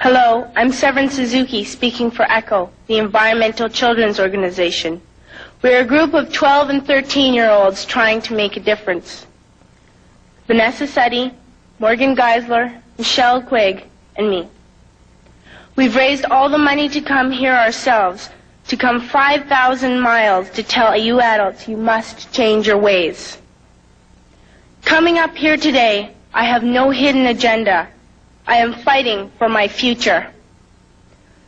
Hello, I'm Severin Suzuki speaking for ECHO, the Environmental Children's Organization. We're a group of 12 and 13-year-olds trying to make a difference. Vanessa Seti, Morgan Geisler, Michelle Quigg, and me. We've raised all the money to come here ourselves, to come 5,000 miles to tell you adults you must change your ways. Coming up here today, I have no hidden agenda. I am fighting for my future.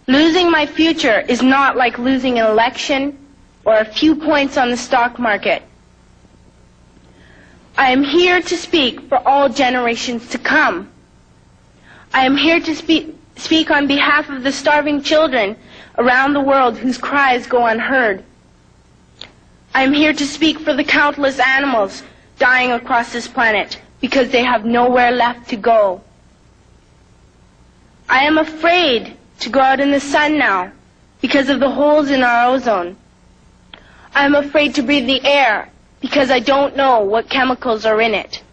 Losing my future is not like losing an election or a few points on the stock market. I am here to speak for all generations to come. I am here to speak on behalf of the starving children around the world whose cries go unheard. I am here to speak for the countless animals dying across this planet because they have nowhere left to go. I am afraid to go out in the sun now because of the holes in our ozone. I am afraid to breathe the air because I don't know what chemicals are in it.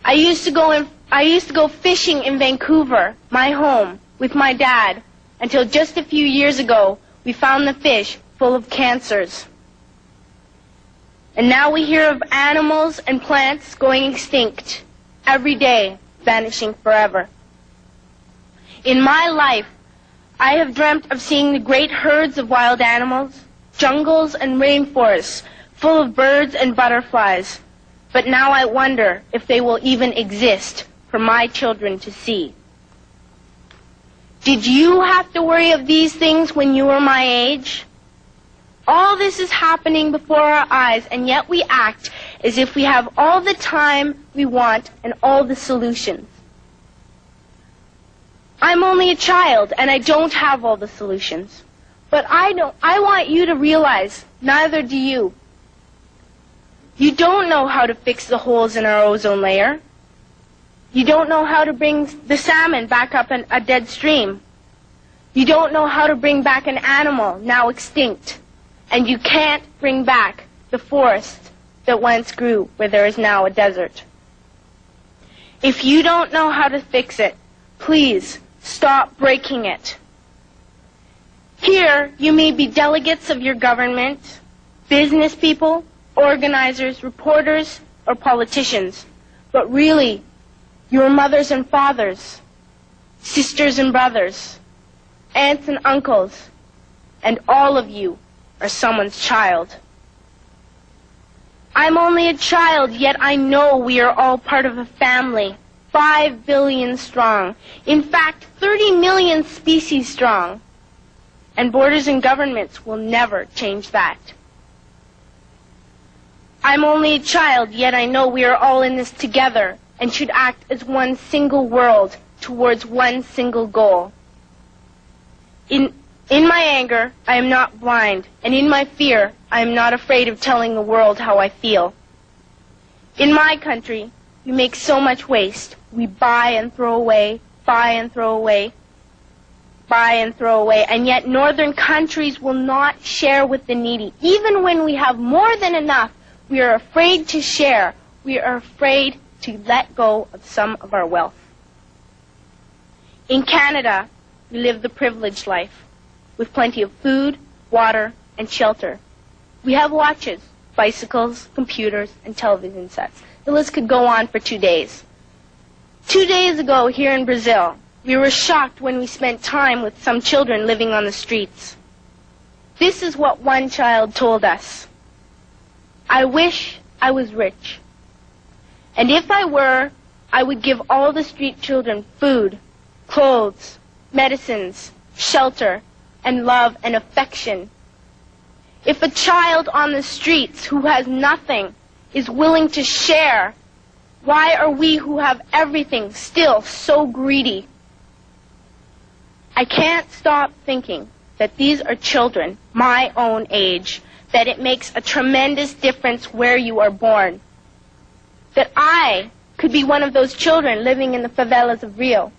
I used to go fishing in Vancouver, my home, with my dad, until just a few years ago we found the fish full of cancers. And now we hear of animals and plants going extinct, every day vanishing forever. In my life, I have dreamt of seeing the great herds of wild animals, jungles and rainforests full of birds and butterflies. But now I wonder if they will even exist for my children to see. Did you have to worry of these things when you were my age? All this is happening before our eyes, and yet we act as if we have all the time we want and all the solutions. I'm only a child, and I don't have all the solutions. But I want you to realize, neither do you. You don't know how to fix the holes in our ozone layer. You don't know how to bring the salmon back up in a dead stream. You don't know how to bring back an animal now extinct. And you can't bring back the forest that once grew where there is now a desert. If you don't know how to fix it, please stop breaking it. Here, you may be delegates of your government, business people, organizers, reporters, or politicians, but really, your mothers and fathers, sisters and brothers, aunts and uncles, and all of you are someone's child. I'm only a child, yet I know we are all part of a family, 5 billion strong. In fact, 30 million species strong. And borders and governments will never change that. I'm only a child, yet I know we are all in this together and should act as one single world towards one single goal. In my anger, I am not blind, and in my fear, I am not afraid of telling the world how I feel. In my country, we make so much waste. We buy and throw away, buy and throw away, buy and throw away, and yet northern countries will not share with the needy. Even when we have more than enough, we are afraid to share. We are afraid to let go of some of our wealth. In Canada, we live the privileged life, with plenty of food, water, and shelter. We have watches, bicycles, computers, and television sets. The list could go on for 2 days. 2 days ago, here in Brazil, we were shocked when we spent time with some children living on the streets. This is what one child told us. I wish I was rich. And if I were, I would give all the street children food, clothes, medicines, shelter, and love and affection. If a child on the streets who has nothing is willing to share, why are we who have everything still so greedy? I can't stop thinking that these are children my own age, that it makes a tremendous difference where you are born. That I could be one of those children living in the favelas of Rio.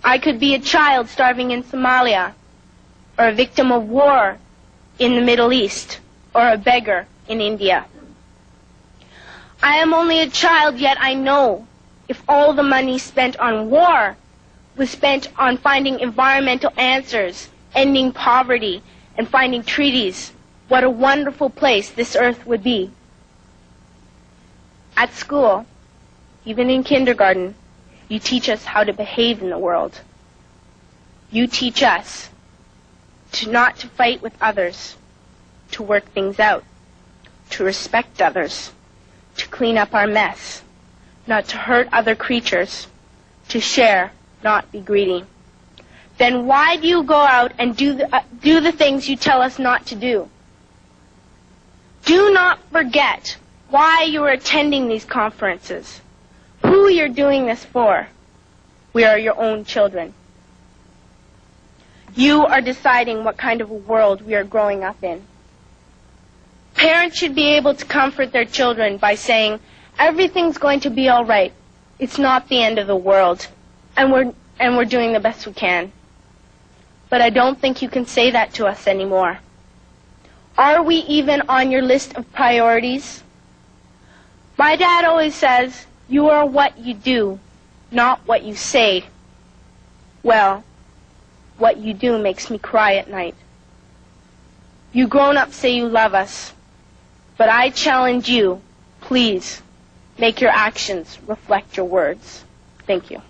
I could be a child starving in Somalia, or a victim of war in the Middle East, or a beggar in India. I am only a child, yet I know if all the money spent on war was spent on finding environmental answers, ending poverty, and finding treaties, what a wonderful place this earth would be. At school, even in kindergarten, you teach us how to behave in the world. You teach us not to fight with others, to work things out, to respect others, to clean up our mess, not to hurt other creatures, to share, not be greedy. Then why do you go out and do the things you tell us not to do? Do not forget why you are attending these conferences, who you're doing this for. We are your own children. You are deciding what kind of a world we are growing up in. Parents should be able to comfort their children by saying, everything's going to be all right. It's not the end of the world, and we're doing the best we can. But I don't think you can say that to us anymore. Are we even on your list of priorities? My dad always says, you are what you do, not what you say. Well, what you do makes me cry at night. You grown-ups say you love us, but I challenge you, please, make your actions reflect your words. Thank you.